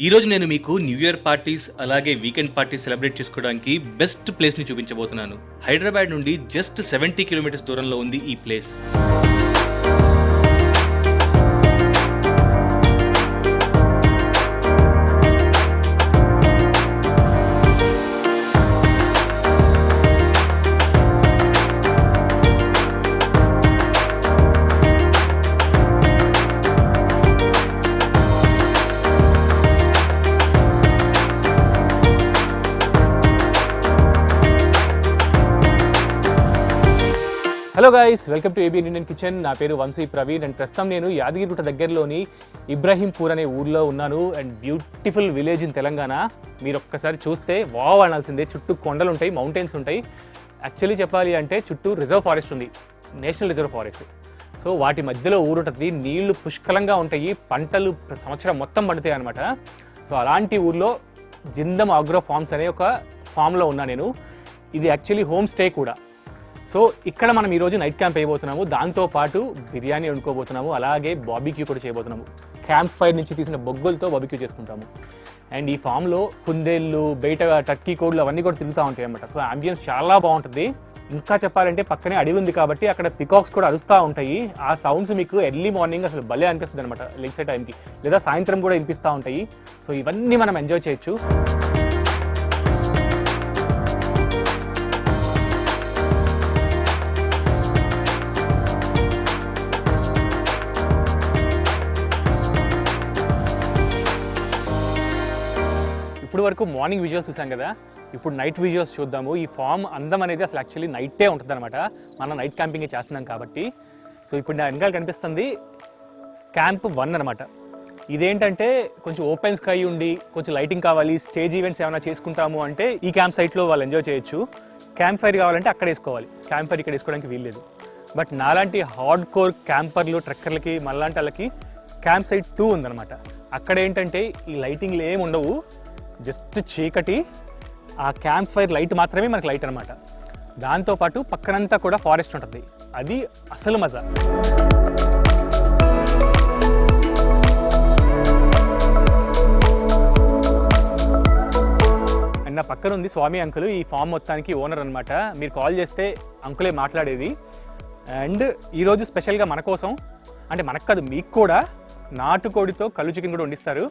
ఈ రోజు నేను మీకు న్యూ ఇయర్ పార్టీస్ అలాగే వీకెండ్ పార్టీస్ సెలబ్రేట్ చేసుకోవడానికి బెస్ట్ ప్లేస్ ని చూపించబోతున్నాను. హైదరాబాద్ నుండి జస్ట్ 70 కిలోమీటర్స్ దూరంలో ఉంది ఈ place. Hello guys, welcome to ABN Indian kitchen. నా పేరు వంశీ ప్రవీణ్ అండ్ ప్రస్తుతం నేను యాదగిరిగుట్ట దగ్గరలోని ఇబ్రహీంపూర్ అనే ఊర్లో ఉన్నాను. And beautiful village in Telangana. మీరు ఒక్కసారి చూస్తే వావ్ అనాల్సిందే. చుట్టూ కొండలు ఉంటాయి, మౌంటైన్స్ ఉంటాయి. యాక్చువల్లీ చెప్పాలి అంటే చుట్టూ రిజర్వ్ ఫారెస్ట్ ఉంది, నేషనల్ రిజర్వ్ ఫారెస్ట్. సో వాటి మధ్యలో ఊరు ఉంటుంది, నీళ్లు పుష్కలంగా ఉంటాయి, పంటలు సంవత్సరం మొత్తం పండుతాయి అనమాట. సో అలాంటి ఊర్లో జిందమ్ ఆగ్రో ఫార్మ్స్ అనే ఒక ఫామ్లో ఉన్నా నేను. ఇది యాక్చువల్లీ హోమ్ స్టే కూడా. సో ఇక్కడ మనం ఈరోజు నైట్ క్యాంప్ వేయబోతున్నాము. దాంతోపాటు బిర్యానీ వండుకోబోతున్నాము, అలాగే బార్బిక్యూ కూడా చేయబోతున్నాము. క్యాంప్ ఫైర్ నుంచి తీసిన బొగ్గులతో బార్బిక్యూ చేసుకుంటాము. అండ్ ఈ ఫామ్లో కుందేళ్ళు, బయట టర్కీ కోడ్లు అవన్నీ కూడా తిరుగుతూ ఉంటాయి అన్నమాట. సో అంబియన్స్ చాలా బాగుంటుంది. ఇంకా చెప్పాలంటే పక్కనే అడవి ఉంది కాబట్టి అక్కడ పికాక్స్ కూడా అరుస్తూ ఉంటాయి. ఆ సౌండ్స్ మీకు ఎర్లీ మార్నింగ్ అసలు భలే అనిపిస్తుంది అనమాట, లెగ్సే టైంకి, లేదా సాయంత్రం కూడా వినిపిస్తూ ఉంటాయి. సో ఇవన్నీ మనం ఎంజాయ్ చేయొచ్చు. ఇప్పుడు వరకు మార్నింగ్ విజువల్స్ చూసాం కదా, ఇప్పుడు నైట్ విజువల్స్ చూద్దాము. ఈ ఫామ్ అందం అనేది అసలు యాక్చువల్లీ నైటే ఉంటుంది అనమాట. మనం నైట్ క్యాంపింగ్ చేస్తున్నాం కాబట్టి. సో ఇప్పుడు నా వెనకాల కనిపిస్తుంది క్యాంప్ 1 అనమాట. ఇదేంటంటే కొంచెం ఓపెన్ స్కై ఉండి కొంచెం లైటింగ్ కావాలి, స్టేజ్ ఈవెంట్స్ ఏమైనా చేసుకుంటాము అంటే ఈ క్యాంప్ సైట్లో వాళ్ళు ఎంజాయ్ చేయొచ్చు. క్యాంప్ ఫైర్ కావాలంటే అక్కడ వేసుకోవాలి, క్యాంప్ ఫైర్ ఇక్కడ వేసుకోవడానికి వీల్లేదు. బట్ నాలాంటి హార్డ్ కోర్ క్యాంపర్లు, ట్రెక్కర్లకి, మళ్ళాంటి వాళ్ళకి క్యాంప్ సైట్ 2 ఉందన్నమాట. అక్కడ ఏంటంటే ఈ లైటింగ్లు ఏమి ఉండవు, జస్ట్ చీకటి, ఆ క్యాంప్ ఫైర్ లైట్ మాత్రమే మనకు లైట్ అనమాట. దాంతోపాటు పక్కనంతా కూడా ఫారెస్ట్ ఉంటుంది. అది అసలు మజా. అండ్ నా పక్కన ఉంది స్వామి అంకుల్, ఈ ఫామ్ మొత్తానికి ఓనర్ అనమాట. మీరు కాల్ చేస్తే అంకులే మాట్లాడేది. అండ్ ఈరోజు స్పెషల్గా మన కోసం, అంటే మనకు కాదు మీకు కూడా, నాటుకోడితో కళ్ళు చికెన్ కూడా వండిస్తారు.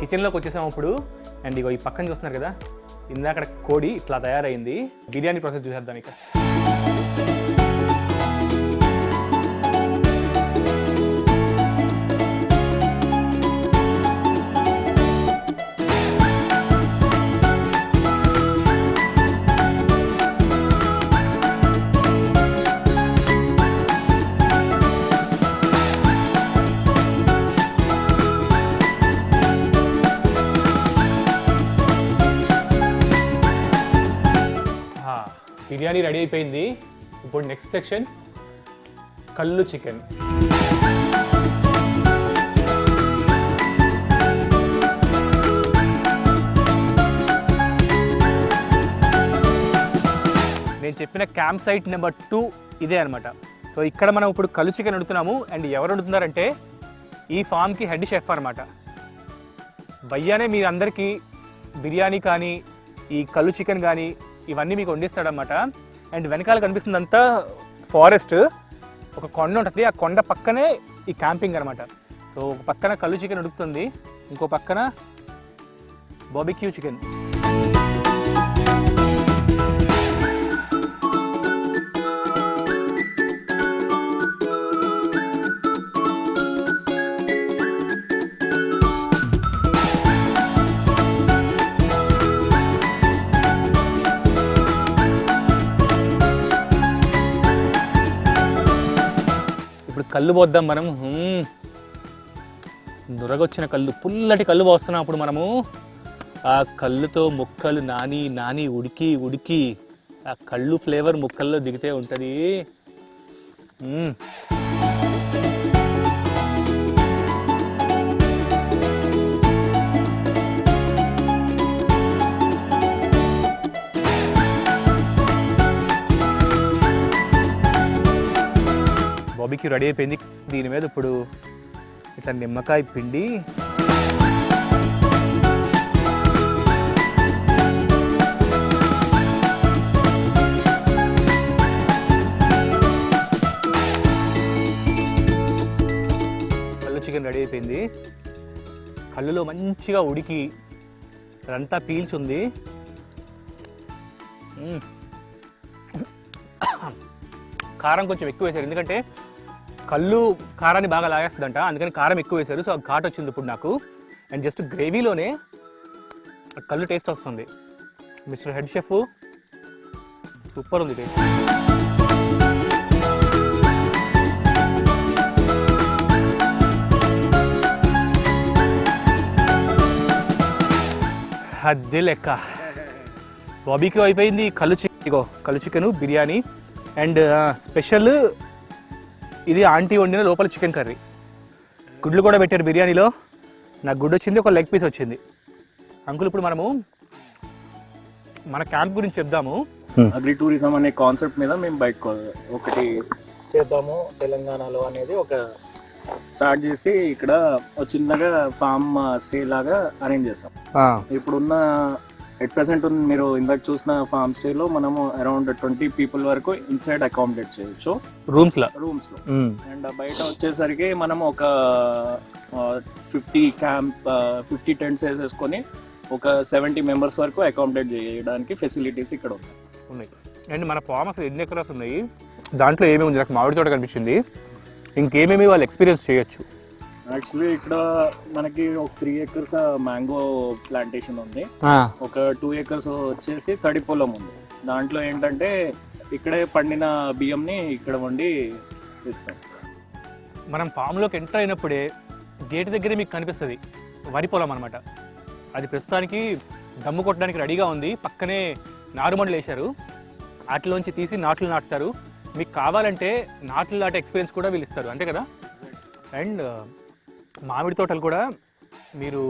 కిచెన్లోకి వచ్చేసాము ఇప్పుడు. అండ్ ఇగో ఈ పక్కన చూస్తున్నారు కదా, ఇందాక కోడి ఇట్లా తయారైంది. బిర్యానీ ప్రాసెస్ చూసేద్దాం ఇక. బిర్యానీ రెడీ అయిపోయింది. ఇప్పుడు నెక్స్ట్ సెక్షన్ కళ్ళు చికెన్. నేను చెప్పిన క్యాంప్ సైట్ నెంబర్ 2 ఇదే అనమాట. సో ఇక్కడ మనం ఇప్పుడు కళ్ళు చికెన్ వండుతున్నాము. అండ్ ఎవరు వండుతున్నారంటే ఈ ఫామ్కి హెడ్ షెఫ్ అనమాట. భయ్యానే మీ అందరికీ బిర్యానీ కానీ ఈ కళ్ళు చికెన్ కానీ ఇవన్నీ మీకు వండిస్తాడనమాట. అండ్ వెనకాల కనిపిస్తుందంతా ఫారెస్ట్, ఒక కొండ ఉంటుంది, ఆ కొండ పక్కనే ఈ క్యాంపింగ్ అనమాట. సో ఒక పక్కన కళ్ళు చికెన్ ఉడుకుతుంది, ఇంకో పక్కన బార్బిక్యూ చికెన్. కళ్ళు పోద్దాం మనం. నురగొచ్చిన కళ్ళు, పుల్లటి కళ్ళు పోస్తున్నాం అప్పుడు మనము. ఆ కళ్ళుతో ముక్కలు నాని నాని ఉడికి ఉడికి ఆ కళ్ళు ఫ్లేవర్ ముక్కల్లో దిగితే ఉంటుంది. బాబీకి రెడీ అయిపోయింది. దీని మీద ఇప్పుడు ఇట్లా నిమ్మకాయ పిండి కళ్ళు చికెన్ రెడీ అయిపోయింది. కళ్ళులో మంచిగా ఉడికి అదంతా పీల్చుంది. కారం కొంచెం ఎక్కువ వేశారు, ఎందుకంటే కళ్ళు కారాన్ని బాగా లాగేస్తుందంట, అందుకని కారం ఎక్కువ వేశారు. సో ఘాట్ వచ్చింది ఇప్పుడు నాకు. అండ్ జస్ట్ గ్రేవీలోనే కళ్ళు టేస్ట్ వస్తుంది. మిస్టర్ హెడ్ షెఫ్ సూపర్ ఉంది టేస్ట్. అదే లెక్క. బాబీక్యూ అయిపోయింది. కళ్ళు చికెన్ బిర్యానీ అండ్ స్పెషల్ ఇది ఆంటీ వండిన లోపల చికెన్ కర్రీ. గుడ్లు కూడా పెట్టారు బిర్యానీలో. నాకు గుడ్డు వచ్చింది, ఒక లెగ్ పీస్ వచ్చింది. అంకుల్ ఇప్పుడు మనము మన క్యాంప్ గురించి చెప్దాము. అగ్రి టూరిజం అనే కాన్సెప్ట్ మీద మేము బయటకు ఒకటి చేద్దాము తెలంగాణలో అనేది ఒక స్టార్ట్ చేసి ఇక్కడ చిన్నగా ఫామ్ స్టే లాగా అరేంజ్ చేస్తాం. ఇప్పుడున్న ఎట్ ప్రెసెంట్ మీరు ఇందాక చూసిన ఫామ్ స్టే లో మనము అరౌండ్ 20 people వరకు ఇన్సైడ్ అకామిడేట్ చేయొచ్చు రూమ్స్ లో. అండ్ బయట వచ్చేసరికి మనం ఒక 50 టెంట్స్ వేసేసుకొని ఒక 70 members వరకు అకామిడేట్ చేయడానికి ఫెసిలిటీస్ ఇక్కడ ఉన్నాయి. అండ్ మన ఫామ్ అసలు ఎన్ని ఎకరాస్ ఉన్నాయి, దాంట్లో ఏమేమి ఉంది? నాకు మామిడి తోట కనిపించింది. ఇంకేమేమి వాళ్ళు ఎక్స్పీరియన్స్ చేయొచ్చు? యాక్చువల్లీ ఇక్కడ మనకి ఒక 3 acres మ్యాంగో ప్లాంటేషన్ ఉంది, ఒక 2 acres వచ్చేసి తడి పొలం ఉంది. దాంట్లో ఏంటంటే ఇక్కడే పండిన బియ్యంని ఇక్కడ వండి ఇస్తాం. మనం ఫామ్లోకి ఎంటర్ అయినప్పుడే గేట్ దగ్గరే మీకు కనిపిస్తుంది వరి పొలం అనమాట. అది ప్రస్తుతానికి దమ్ము కొట్టడానికి రెడీగా ఉంది. పక్కనే నారుమడులు వేశారు, వాటిలోంచి తీసి నాట్లు నాటుతారు. మీకు కావాలంటే నాట్లు నాటే ఎక్స్పీరియన్స్ కూడా వీళ్ళు ఇస్తారు, అంతే కదా? అండ్ మామిడి తోటలు కూడా మీరు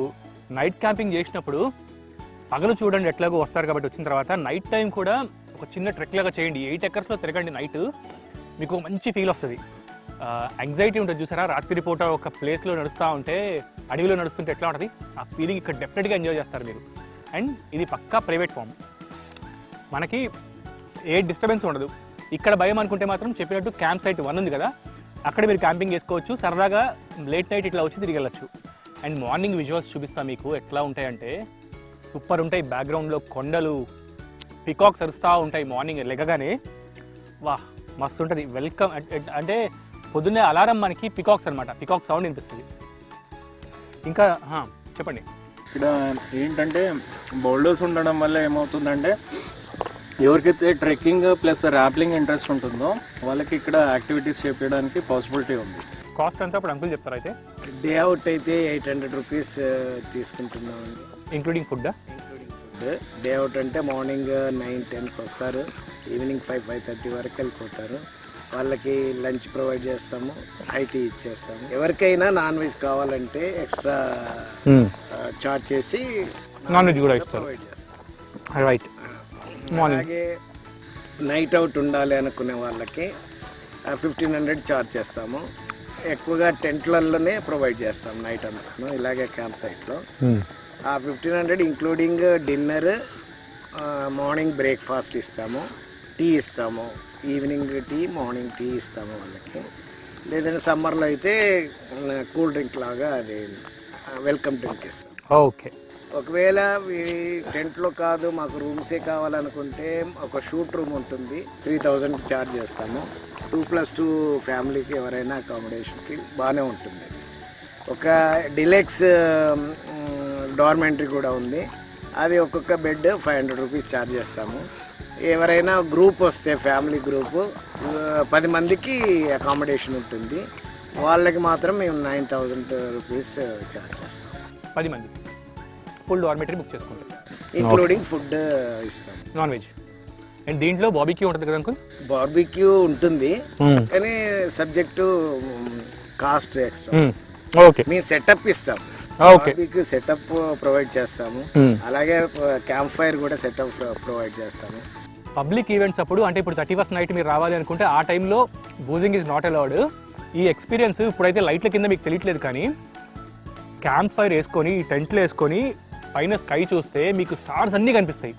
నైట్ క్యాంపింగ్ చేసినప్పుడు పగలు చూడండి ఎట్లాగో వస్తారు కాబట్టి, వచ్చిన తర్వాత నైట్ టైం కూడా ఒక చిన్న ట్రెక్ లాగా చేయండి. 8 acres తిరగండి నైట్, మీకు మంచి ఫీల్ వస్తుంది. యాంగ్జైటీ ఉంటుంది చూసారా, రాత్రి పూట ఒక ప్లేస్లో నడుస్తూ ఉంటే, అడవిలో నడుస్తుంటే ఎట్లా ఉంటుంది ఆ ఫీలింగ్, ఇక్కడ డెఫినెట్గా ఎంజాయ్ చేస్తారు మీరు. అండ్ ఇది పక్కా ప్రైవేట్ ఫామ్, మనకి ఏ డిస్టర్బెన్స్ ఉండదు. ఇక్కడ భయం అనుకుంటే మాత్రం చెప్పినట్టు క్యాంప్ సైట్ 1 ఉంది కదా, అక్కడ మీరు క్యాంపింగ్ చేసుకోవచ్చు. సరదాగా లేట్ నైట్ ఇట్లా వచ్చి తిరిగి వెళ్ళచ్చు. అండ్ మార్నింగ్ విజువల్స్ చూపిస్తా మీకు ఎట్లా ఉంటాయంటే సూపర్ ఉంటాయి. బ్యాక్గ్రౌండ్లో కొండలు, పికాక్స్ అరుస్తూ ఉంటాయి. మార్నింగ్ లెగగానే వాహ్ మస్తు ఉంటుంది. వెల్కమ్ అంటే పొద్దున్నే అలారం మనకి పికాక్స్ అనమాట, పికాక్ సౌండ్ వినిపిస్తుంది. ఇంకా చెప్పండి. ఇక్కడ ఏంటంటే బోల్డర్స్ ఉండడం వల్ల ఏమవుతుందంటే ఎవరికైతే ట్రెక్కింగ్ ప్లస్ ర్యాప్లింగ్ ఇంట్రెస్ట్ ఉంటుందో వాళ్ళకి ఇక్కడ యాక్టివిటీస్ చేపించడానికి పాసిబిలిటీ ఉంది. కాస్ట్ అంతా ఇప్పుడు అంకుల్ చెప్తారు. అయితే డే అవుట్ అయితే 800 rupees తీసుకుంటున్నామండి, ఇంక్లూడింగ్ ఫుడ్. డే అవుట్ అంటే మార్నింగ్ 9-10కి వస్తారు, ఈవినింగ్ 5-5:30 వరకు వెళ్ళిపోతారు. వాళ్ళకి లంచ్ ప్రొవైడ్ చేస్తాము, ఐటీ ఇచ్చేస్తాము. ఎవరికైనా నాన్ వెజ్ కావాలంటే ఎక్స్ట్రా చార్జ్ చేసి నాన్ వెజ్ కూడా ప్రొవైడ్ చేస్తాం. రైట్. అలాగే నైట్ అవుట్ ఉండాలి అనుకునే వాళ్ళకి 1500 చార్జ్ చేస్తాము. ఎక్కువగా టెంట్లలోనే ప్రొవైడ్ చేస్తాం నైట్ అంతా, ఇలాగే క్యాంప్ సైట్లో. ఆ 1500 ఇంక్లూడింగ్ డిన్నర్, మార్నింగ్ బ్రేక్ఫాస్ట్ ఇస్తాము, టీ ఇస్తాము, ఈవినింగ్ టీ, మార్నింగ్ టీ ఇస్తాము వాళ్ళకి. లేదంటే సమ్మర్లో అయితే కూల్ డ్రింక్ లాగా అది వెల్కమ్ డ్రింక్ ఇస్తాం. ఓకే. ఒకవేళ టెంట్లో కాదు మాకు రూమ్సే కావాలనుకుంటే ఒక షూట్ రూమ్ ఉంటుంది, 3000 ఛార్జ్ చేస్తాము. 2+2 ఫ్యామిలీకి ఎవరైనా అకామిడేషన్కి బాగానే ఉంటుంది. ఒక డిలెక్స్ డార్మెంటరీ కూడా ఉంది, అది ఒక్కొక్క బెడ్ 500 rupees ఛార్జ్ చేస్తాము. ఎవరైనా గ్రూప్ వస్తే ఫ్యామిలీ గ్రూపు 10 మందికి అకామిడేషన్ ఉంటుంది, వాళ్ళకి మాత్రం మేము 9000 rupees ఛార్జ్ చేస్తాం. 10 మంది ఫుల్ డార్మెటరీ బుక్ చేసుకుంటాం, ఇంక్లూడింగ్ ఫుడ్ ఇస్తాం, నాన్ వెజ్. అండ్ దీంట్లో బార్బిక్యూ ఉంటుంది కదా అంకుల్? బార్బిక్యూ ఉంటుంది, కానీ సబ్జెక్టు కాస్ట్ ఎక్స్ట్రా. ఓకే. మేము సెటప్ ఇస్తాం, బార్బిక్యూ సెటప్ ప్రొవైడ్ చేస్తాము. అలాగే క్యాంప్ ఫైర్ కూడా సెటప్ ప్రొవైడ్ చేస్తాము. పబ్లిక్ ఈవెంట్స్ అప్పుడు, అంటే ఇప్పుడు 31st నైట్ మీరు రావాలి అనుకుంటే ఆ టైంలో బూజింగ్ ఈజ్ నాట్ అలౌడ్. ఈ ఎక్స్పీరియన్స్ ఇప్పుడైతే లైట్ల కింద మీకు తెలియట్లేదు, కానీ క్యాంప్ ఫైర్ వేసుకొని టెంట్లు వేసుకొని పైన స్కై చూస్తే మీకు స్టార్స్ అన్నీ కనిపిస్తాయి.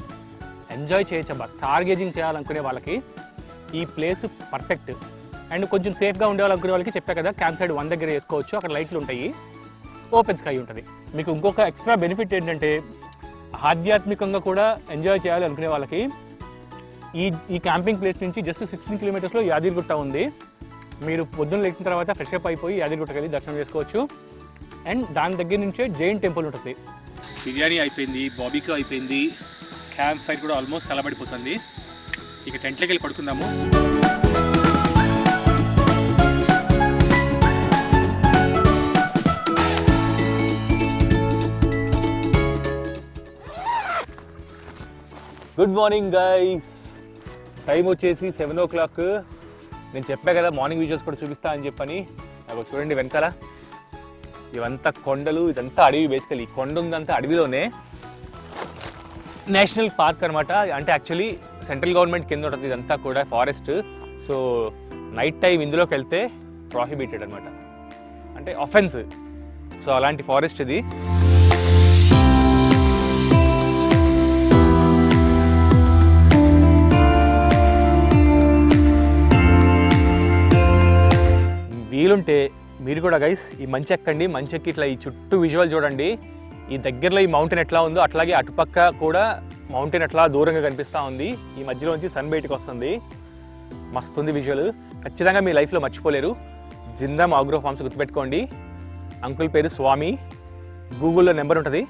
ఎంజాయ్ చేయొచ్చు అబ్బా. స్టార్ గేజింగ్ చేయాలనుకునే వాళ్ళకి ఈ ప్లేస్ పర్ఫెక్ట్. అండ్ కొంచెం సేఫ్గా ఉండేవాళ్ళనుకునే వాళ్ళకి చెప్పా కదా, క్యాంప్ సైడ్ 1 దగ్గర వేసుకోవచ్చు. అక్కడ లైట్లు ఉంటాయి, ఓపెన్ స్కై ఉంటుంది. మీకు ఇంకొక ఎక్స్ట్రా బెనిఫిట్ ఏంటంటే ఆధ్యాత్మికంగా కూడా ఎంజాయ్ చేయాలి అనుకునే వాళ్ళకి ఈ క్యాంపింగ్ ప్లేస్ నుంచి జస్ట్ 16 కిలోమీటర్స్లో యాదగిరిగుట్ట ఉంది. మీరు పొద్దున్న లేచిన తర్వాత ఫ్రెష్ అప్ అయిపోయి యాదగిరిగుట్టకి వెళ్ళి దర్శనం చేసుకోవచ్చు. అండ్ దాని దగ్గర నుంచే జైన్ టెంపుల్ ఉంటుంది. బిర్యానీ అయిపోయింది, బాబీక్యూ అయిపోయింది, క్యాంప్ ఫైర్ కూడా ఆల్మోస్ట్ చల్లబడిపోతుంది. ఇక టెంట్లోకి వెళ్ళి పడుకుందాము. Good morning guys. టైం వచ్చేసి 7 o'clock. నేను చెప్పా కదా మార్నింగ్ విజువల్స్ కూడా చూపిస్తా అని చెప్పని. నాకు చూడండి వెనకాల ఇవంతా కొండలు, ఇదంతా అడవి. బేసికలీ ఈ కొండ ఉందంతా అడవిలోనే. నేషనల్ పార్క్ అనమాట. అంటే యాక్చువల్లీ సెంట్రల్ గవర్నమెంట్ కింద ఉంటుంది ఇదంతా కూడా ఫారెస్ట్. సో నైట్ టైం ఇందులోకి వెళ్తే ప్రాహిబిటెడ్ అనమాట, అంటే అఫెన్స్. సో అలాంటి ఫారెస్ట్ ఇది. వీలుంటే మీరు కూడా గైస్ ఈ మంచి ఎక్కండి. మంచి ఎక్కి ఇట్లా ఈ చుట్టూ విజువల్ చూడండి. ఈ దగ్గరలో ఈ మౌంటైన్ ఎట్లా ఉందో అట్లాగే అటుపక్క కూడా మౌంటైన్ ఎట్లా దూరంగా కనిపిస్తూ ఉంది. ఈ మధ్యలోంచి సన్ బయటకు వస్తుంది. మస్తుంది విజువల్. ఖచ్చితంగా మీ లైఫ్లో మర్చిపోలేరు. జిందాం ఆగ్రో ఫార్మ్స్ గుర్తుపెట్టుకోండి. అంకుల్ పేరు స్వామి. గూగుల్లో నెంబర్ ఉంటుంది,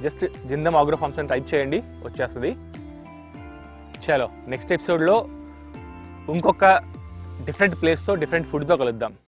జస్ట్ జిందాం ఆగ్రో ఫార్మ్స్ అని టైప్ చేయండి, వచ్చేస్తుంది. చలో నెక్స్ట్ ఎపిసోడ్లో ఇంకొక డిఫరెంట్ ప్లేస్తో డిఫరెంట్ ఫుడ్తో కలుద్దాం.